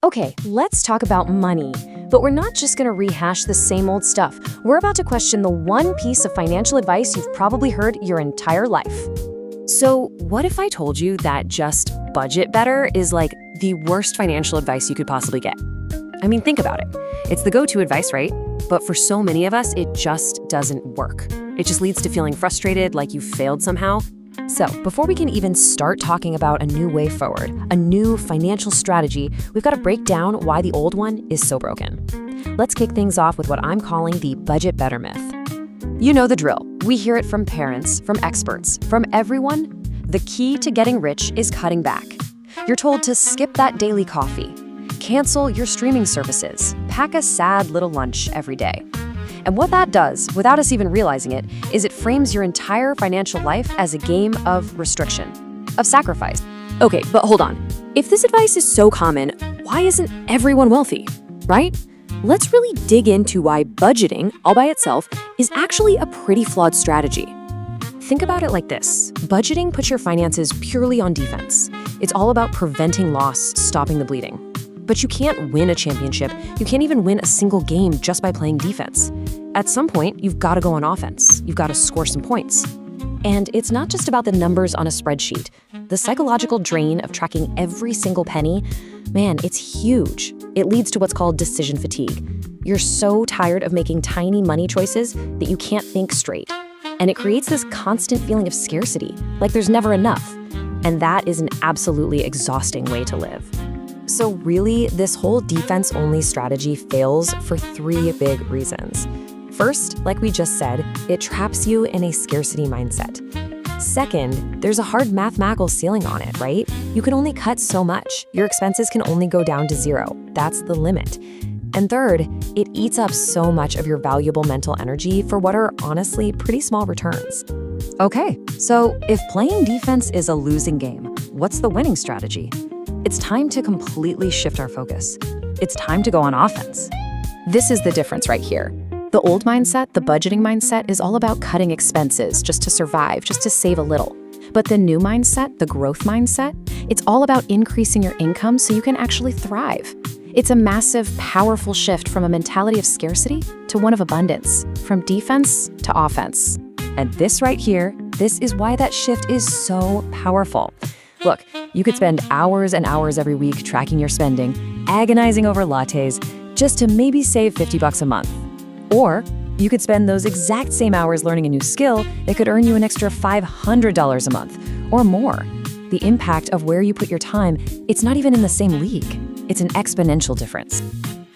Okay, let's talk about money. But we're not just gonna rehash the same old stuff. We're about to question the one piece of financial advice you've probably heard your entire life. So, what if I told you that just budget better is like the worst financial advice you could possibly get? I mean, think about it. It's the go-to advice, right? But for so many of us, it just doesn't work. It just leads to feeling frustrated, like you failed somehow. So, before we can even start talking about a new way forward, a new financial strategy, we've got to break down why the old one is so broken. Let's kick things off with what I'm calling the budget better myth. You know the drill. We hear it from parents, from experts, from everyone. The key to getting rich is cutting back. You're told to skip that daily coffee, cancel your streaming services, pack a sad little lunch every day. And what that does, without us even realizing it, is it frames your entire financial life as a game of restriction, of sacrifice. Okay, but hold on. If this advice is so common, why isn't everyone wealthy, right? Let's really dig into why budgeting, all by itself, is actually a pretty flawed strategy. Think about it like this. Budgeting puts your finances purely on defense. It's all about preventing loss, stopping the bleeding. But you can't win a championship. You can't even win a single game just by playing defense. At some point, you've got to go on offense. You've got to score some points. And it's not just about the numbers on a spreadsheet. The psychological drain of tracking every single penny, man, it's huge. It leads to what's called decision fatigue. You're so tired of making tiny money choices that you can't think straight. And it creates this constant feeling of scarcity, like there's never enough. And that is an absolutely exhausting way to live. So really, this whole defense-only strategy fails for three big reasons. First, like we just said, it traps you in a scarcity mindset. Second, there's a hard mathematical ceiling on it, right? You can only cut so much. Your expenses can only go down to zero. That's the limit. And third, it eats up so much of your valuable mental energy for what are honestly pretty small returns. Okay, so if playing defense is a losing game, what's the winning strategy? It's time to completely shift our focus. It's time to go on offense. This is the difference right here. The old mindset, the budgeting mindset, is all about cutting expenses just to survive, just to save a little. But the new mindset, the growth mindset, it's all about increasing your income so you can actually thrive. It's a massive, powerful shift from a mentality of scarcity to one of abundance, from defense to offense. And this right here, this is why that shift is so powerful. Look, you could spend hours and hours every week tracking your spending, agonizing over lattes, just to maybe save $50 a month. Or you could spend those exact same hours learning a new skill that could earn you an extra $500 a month or more. The impact of where you put your time, it's not even in the same league. It's an exponential difference.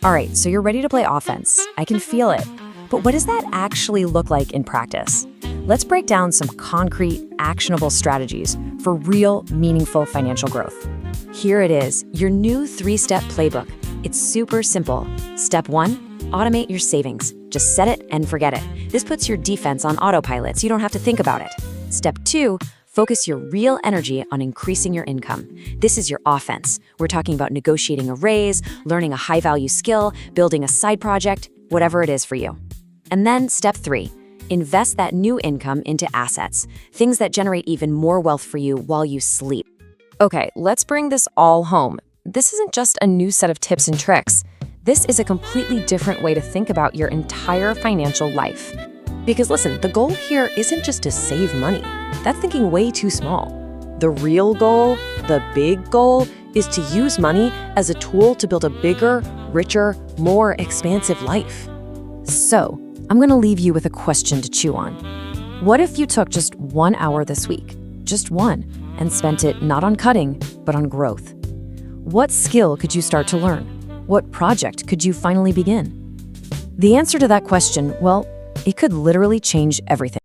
All right, so you're ready to play offense. I can feel it. But what does that actually look like in practice? Let's break down some concrete, actionable strategies for real, meaningful financial growth. Here it is, your new 3-step playbook. It's super simple. Step 1, automate your savings. Just set it and forget it. This puts your defense on autopilot so you don't have to think about it. Step 2, focus your real energy on increasing your income. This is your offense. We're talking about negotiating a raise, learning a high-value skill, building a side project, whatever it is for you. And then step 3, invest that new income into assets, things that generate even more wealth for you while you sleep. Okay, let's bring this all home. This isn't just a new set of tips and tricks. This is a completely different way to think about your entire financial life. Because listen, the goal here isn't just to save money. That's thinking way too small. The real goal, the big goal, is to use money as a tool to build a bigger, richer, more expansive life. So, I'm gonna leave you with a question to chew on. What if you took just 1 hour this week, just one, and spent it not on cutting, but on growth? What skill could you start to learn? What project could you finally begin? The answer to that question, well, it could literally change everything.